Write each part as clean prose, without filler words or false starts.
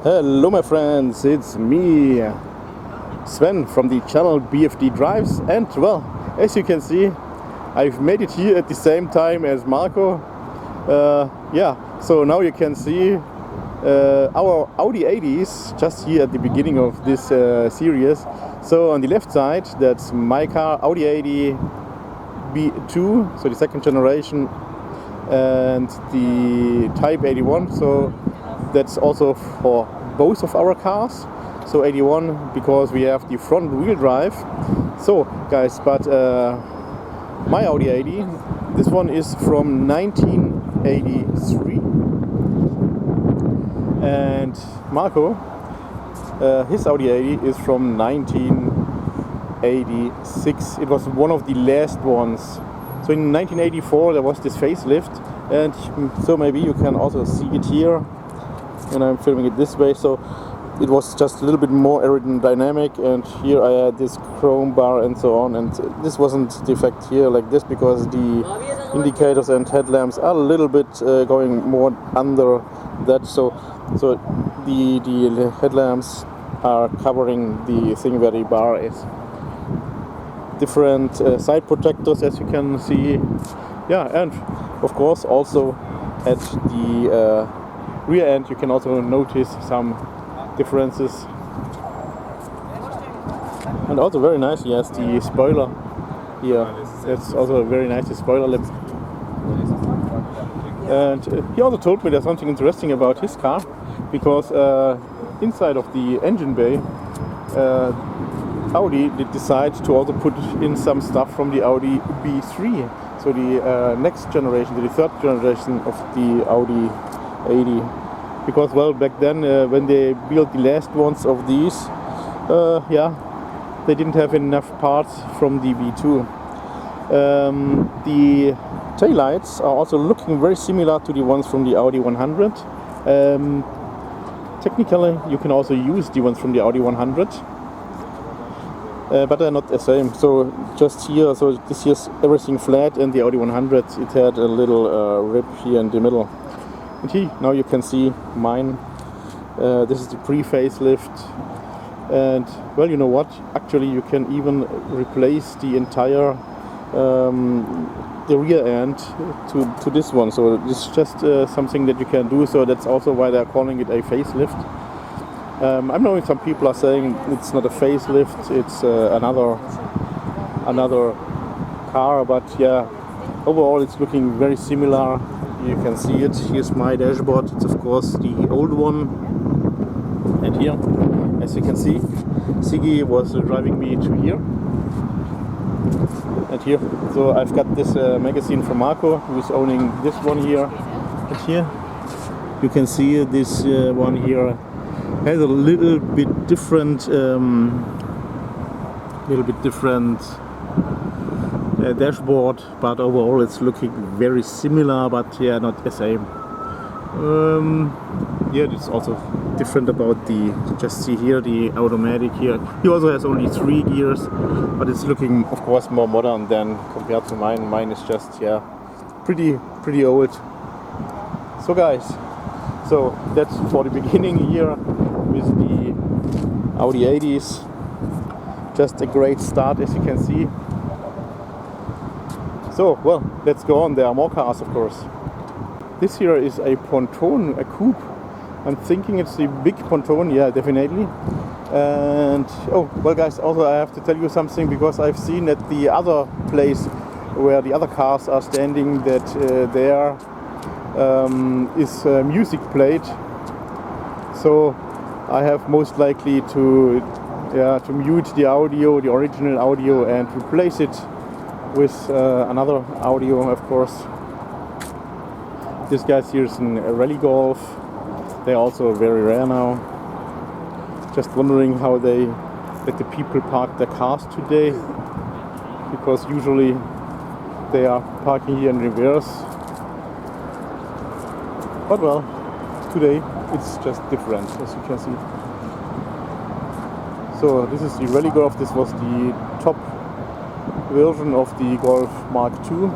Hello my friends, it's me, Sven from the channel BFD Drives, and well, as you can see, I've made it here at the same time as Marco. So now you can see our Audi 80s just here at the beginning of this series. So on the left side, that's my car, Audi 80 B2, so the second generation, and the Type 81, so that's also for both of our cars. So 81 because we have the front wheel drive. So guys, but my Audi 80, this one is from 1983, and Marco, his Audi 80 is from 1986. It was one of the last ones. So in 1984 there was this facelift, and so maybe you can also see it here, and I'm filming it this way. So it was just a little bit more aerodynamic, and here I had this chrome bar and so on, and this wasn't the effect here like this because the indicators and headlamps are a little bit going more under that, so the headlamps are covering the thing where the bar is. Different side protectors, as you can see, and of course also at the rear end you can also notice some differences, and also very nice, yes, the spoiler here, that's also very nice, the spoiler lip. And he also told me there's something interesting about his car, because inside of the engine bay Audi did decide to also put in some stuff from the Audi B3, so the next generation, the third generation of the Audi 80. Because, well, back then when they built the last ones of these, they didn't have enough parts from the B2. The taillights are also looking very similar to the ones from the Audi 100. Technically you can also use the ones from the Audi 100, but they're not the same. So just here, so this here's everything flat, and the Audi 100, it had a little rip here in the middle. And here, now you can see mine. This is the pre-facelift, and well, you know what? Actually, you can even replace the entire the rear end to this one. So it's just something that you can do. So that's also why they're calling it a facelift. I'm knowing some people are saying it's not a facelift, it's another car, but yeah, overall it's looking very similar. You can see it. Here's my dashboard. It's of course the old one, and here, as you can see, Sigi was driving me to here, and here. So I've got this magazine from Marco, who is owning this one here, and here you can see this one here has a little bit different dashboard, but overall it's looking very similar, but yeah, not the same. It's also different about the, just see here, the automatic here. He also has only 3 gears, but it's looking of course more modern than compared to mine. Mine is just, pretty old. So guys, so that's for the beginning here with the Audi 80s. Just a great start, as you can see. So, well, let's go on. There are more cars, of course. This here is a Ponton, a coupe. I'm thinking it's the big Ponton, yeah, definitely. And, oh, well guys, also I have to tell you something, because I've seen at the other place where the other cars are standing that there is music played. So I have most likely to mute the audio, the original audio, and replace it with another audio, of course. This guy's here is in rally golf. They're also very rare now. Just wondering how they let the people park their cars today, because usually they are parking here in reverse. But well, today it's just different, as you can see. So this is the rally golf. This was the top version of the Golf Mk2.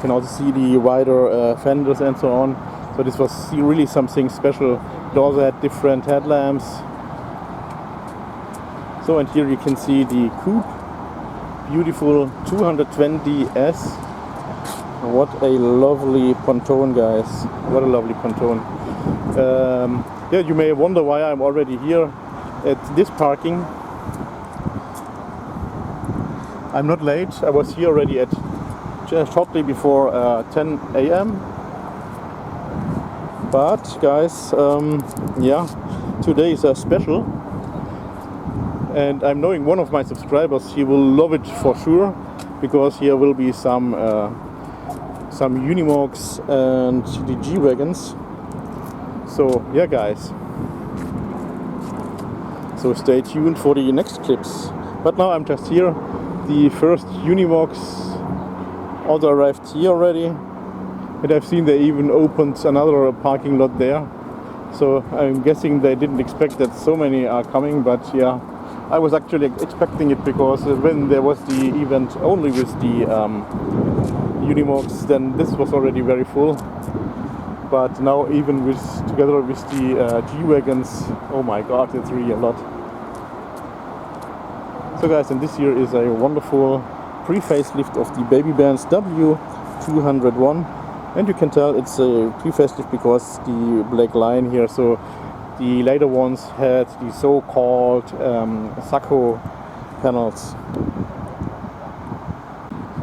can also see the wider fenders and so on. So this was really something special. It also had different headlamps. So, and here you can see the coupe, beautiful 220S. What a lovely ponton, guys! What a lovely ponton. Yeah, you may wonder why I'm already here at this parking. I'm not late. I was here already at just shortly before 10 a.m. But guys, yeah, today is a special, and I'm knowing one of my subscribers. He will love it for sure, because here will be some Unimogs and the G-Wagons. So yeah, guys, so stay tuned for the next clips. But now I'm just here. The first Unimogs also arrived here already, and I've seen they even opened another parking lot there. So I'm guessing they didn't expect that so many are coming, but yeah, I was actually expecting it, because when there was the event only with the Unimogs, then this was already very full. But now even together with the G-Wagons, oh my god, it's really a lot. So guys, and this here is a wonderful pre-facelift of the baby Benz W201, and you can tell it's a pre-facelift because the black line here. So the later ones had the so-called Sacco panels.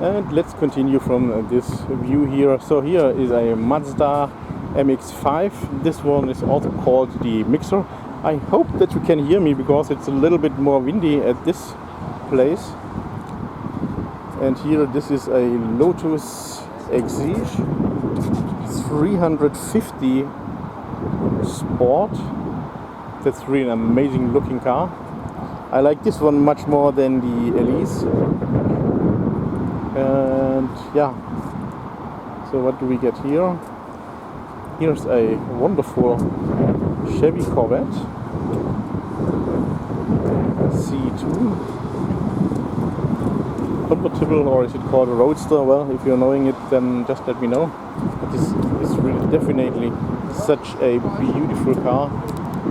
And let's continue from this view here. So here is a Mazda MX-5. This one is also called the Mixer. I hope that you can hear me, because it's a little bit more windy at this place. And here this is a Lotus Exige 350 Sport. That's really an amazing looking car. I like this one much more than the Elise. And yeah, so what do we get here? Here's a wonderful Chevy Corvette C2, convertible, or is it called a roadster? Well, if you're knowing it, then just let me know. But this is really definitely such a beautiful car.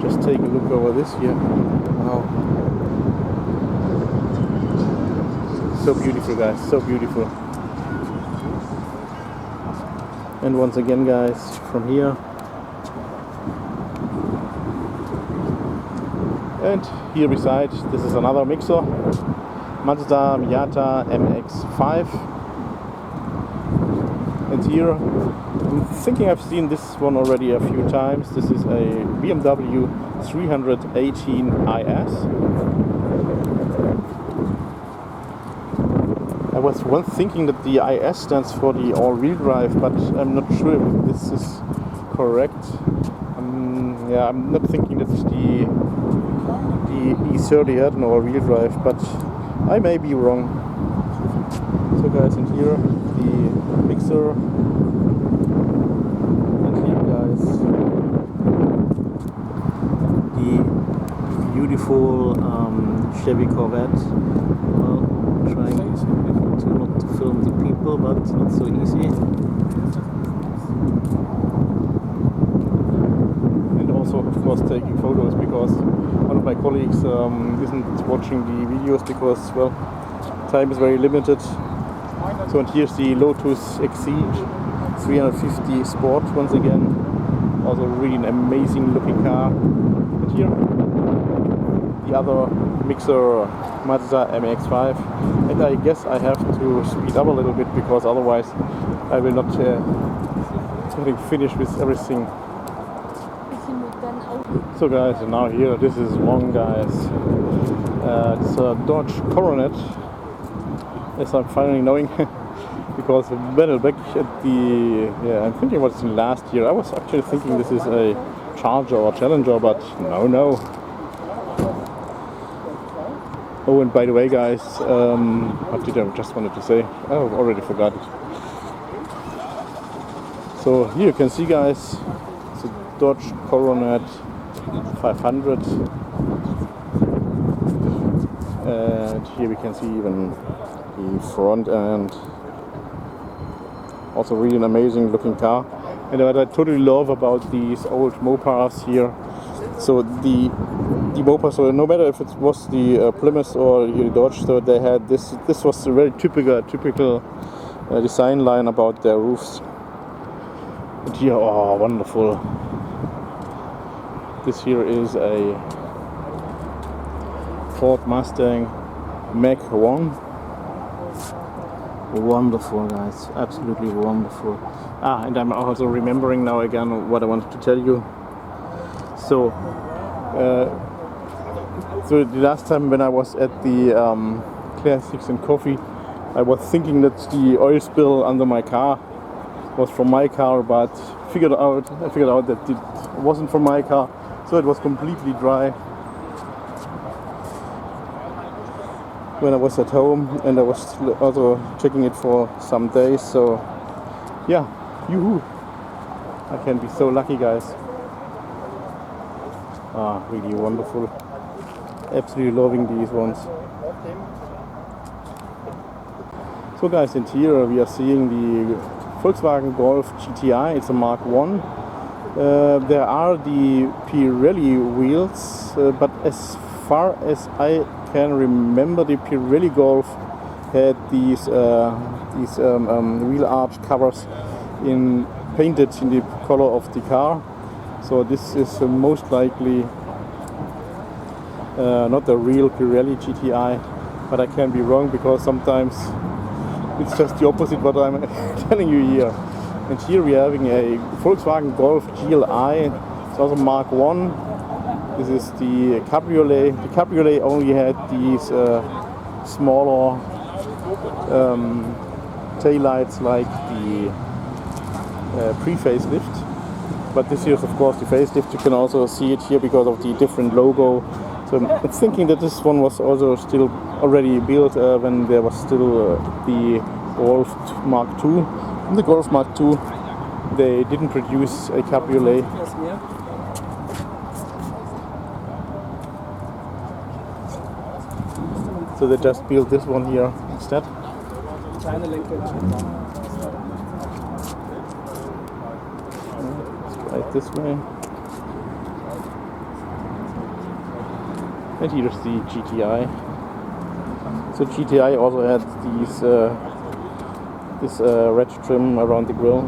Just take a look over this here. Wow. So beautiful, guys, so beautiful. And once again, guys, from here. And here beside, this is another mixer. Mazda Miata MX-5. And here, I'm thinking I've seen this one already a few times. This is a BMW 318 IS. I was once thinking that the IS stands for the all-wheel drive, but I'm not sure if this is correct. Yeah, I'm not thinking that the E30 had an all-wheel drive, but I may be wrong. So guys, and here the mixer, and here guys the beautiful Chevy Corvette. Well, trying to not to film the people, but it's not so easy. And also, of course, taking photos, because one of my colleagues isn't watching the videos because, well, time is very limited. So, and here's the Lotus Exige 350 Sport once again. Also really an amazing looking car. And here the other mixer Mazda MX-5, and I guess I have to speed up a little bit, because otherwise I will not finish with everything. So guys, and now here this is one, guys. It's a Dodge Coronet, as I'm finally knowing. Because when back at the, I'm thinking what's in last year. I was actually thinking this is a Charger or Challenger, but no. Oh, and by the way, guys, what did I just wanted to say? Oh, already forgot it. So here you can see, guys, it's a Dodge Coronet 500, and here we can see even the front end. Also really an amazing looking car. And what I totally love about these old Mopars here, so the Mopar, so no matter if it was the Plymouth or the Dodge, so they had this was a very typical design line about their roofs. And here, oh wonderful, this here is a Ford Mustang Mk1. Wonderful, guys, absolutely wonderful. And I'm also remembering now again what I wanted to tell you. So so the last time when I was at the Classics and Coffee, I was thinking that the oil spill under my car was from my car, but I figured out that it wasn't from my car, so it was completely dry when I was at home, and I was also checking it for some days. So yeah, yoo-hoo, I can be so lucky, guys. Really wonderful, absolutely loving these ones. So guys, in here we are seeing the Volkswagen Golf GTI. It's a Mark I. There are the Pirelli wheels, but as far as I can remember, the Pirelli Golf had these wheel arch covers painted in the color of the car. So this is most likely not the real Pirelli GTI, but I can be wrong, because sometimes it's just the opposite what I'm telling you here. And here we are having a Volkswagen Golf GLI. It's also Mark I. This is the Cabriolet. The Cabriolet only had these smaller taillights like the pre-facelift. But this here is of course the facelift. You can also see it here because of the different logo. So I'm thinking that this one was also still already built when there was still the Golf Mk2. In the Golf Mk2 they didn't produce a Cabriolet. So they just built this one here instead. Let's try it this way. And here's the GTI. So GTI also had these this red trim around the grille.